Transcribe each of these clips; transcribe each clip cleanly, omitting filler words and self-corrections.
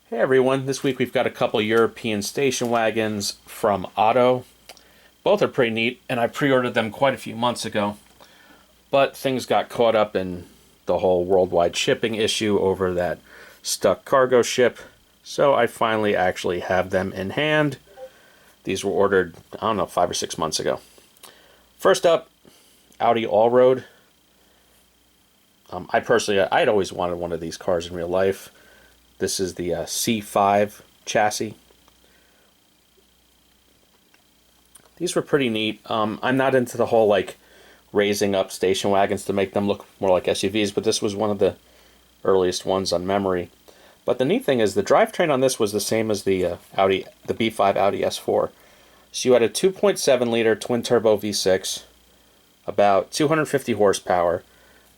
Hey everyone, this week we've got a couple European station wagons from Otto. Both are pretty neat, and I pre-ordered them quite a few months ago. But things got caught up in the whole worldwide shipping issue over that stuck cargo ship. So I finally actually have them in hand. These were ordered, I don't know, 5 or 6 months ago. First up, Audi Allroad. I'd always wanted one of these cars in real life. This is the C5 chassis. These were pretty neat. I'm not into the whole like raising up station wagons to make them look more like SUVs, but this was one of the earliest ones on memory. But the neat thing is the drivetrain on this was the same as the B5 Audi S4. So you had a 2.7 liter twin turbo V6, about 250 horsepower,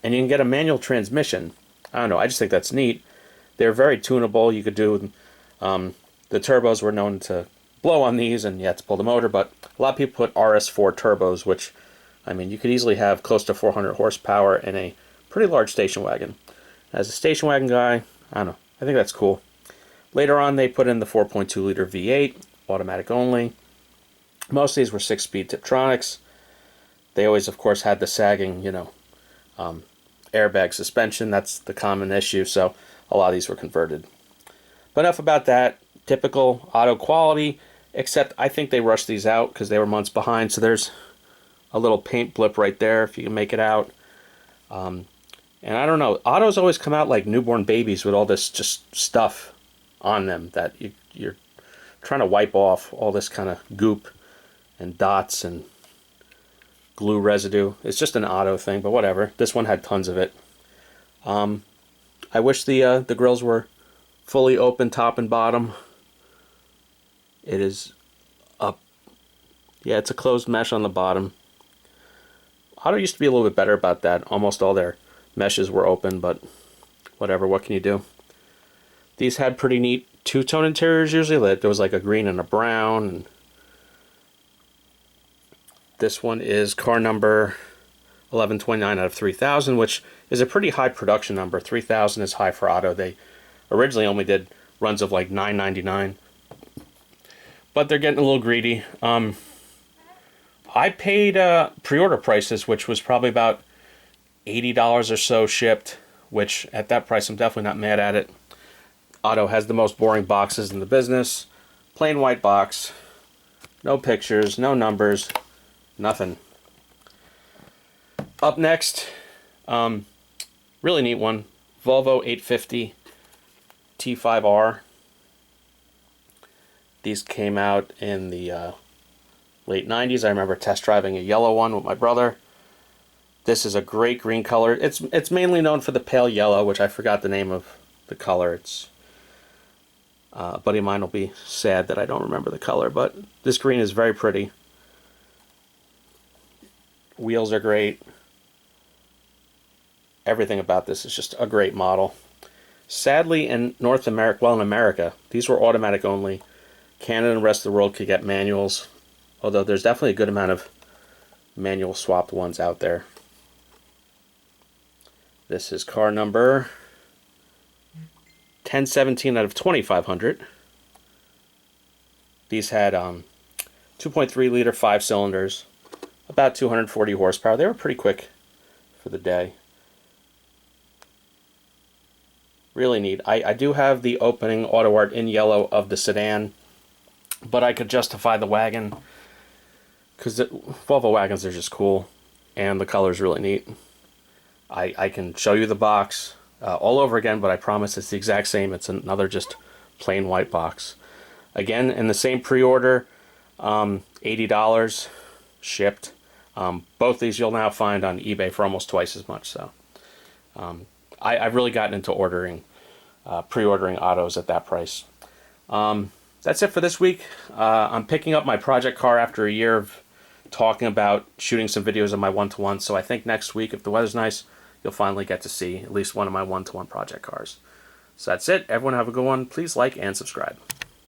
and you can get a manual transmission. I don't know, I just think that's neat. They're very tunable. You could do, the turbos were known to blow on these and you had to pull the motor, but a lot of people put RS4 turbos, which, I mean, you could easily have close to 400 horsepower in a pretty large station wagon. As a station wagon guy, I don't know, I think that's cool. Later on, they put in the 4.2 liter V8, automatic only. Most of these were 6-speed Tiptronics. They always, of course, had the sagging, airbag suspension. That's the common issue, so a lot of these were converted. But enough about that. Typical Otto quality, except I think they rushed these out because they were months behind. So there's a little paint blip right there if you can make it out. And I don't know, Otto's always come out like newborn babies with all this just stuff on them that you're trying to wipe off, all this kind of goop and dots and glue residue. It's just an Otto thing, but whatever. This one had tons of it. I wish the grills were fully open top and bottom. It is up. Yeah, it's a closed mesh on the bottom. Otto used to be a little bit better about that. Almost all their meshes were open, but whatever, what can you do? These had pretty neat two-tone interiors usually. There was like a green and a brown. And this one is car number 1129 out of 3000, which is a pretty high production number. 3000 is high for Otto. They originally only did runs of like 999, but they're getting a little greedy. I paid pre-order prices, which was probably about $80 or so shipped, which at that price I'm definitely not mad at it. Otto has the most boring boxes in the business. Plain white box, no pictures, no numbers, nothing. Up next, really neat one, Volvo 850 T5R. These came out in the late 90s. I remember test driving a yellow one with my brother. This is a great green color. It's mainly known for the pale yellow, which I forgot the name of the color. It's a buddy of mine will be sad that I don't remember the color, but this green is very pretty. Wheels are great. Everything about this is just a great model. Sadly, in North America, well, in America, these were automatic only. Canada and the rest of the world could get manuals, although there's definitely a good amount of manual swapped ones out there. This is car number 1017 out of 2500. These had 2.3 liter 5 cylinders, about 240 horsepower. They were pretty quick for the day. Really neat. I do have the opening auto art in yellow of the sedan, but I could justify the wagon because Volvo wagons are just cool and the color is really neat. I can show you the box all over again, but I promise it's the exact same. It's another just plain white box. Again, in the same pre-order, $80 shipped. Both these you'll now find on eBay for almost twice as much. So I've really gotten into pre-ordering Ottos at that price. That's it for this week. I'm picking up my project car after a year of talking about shooting some videos of my one-to-one. So I think next week, if the weather's nice, you'll finally get to see at least one of my one-to-one project cars. So that's it. Everyone have a good one. Please like and subscribe.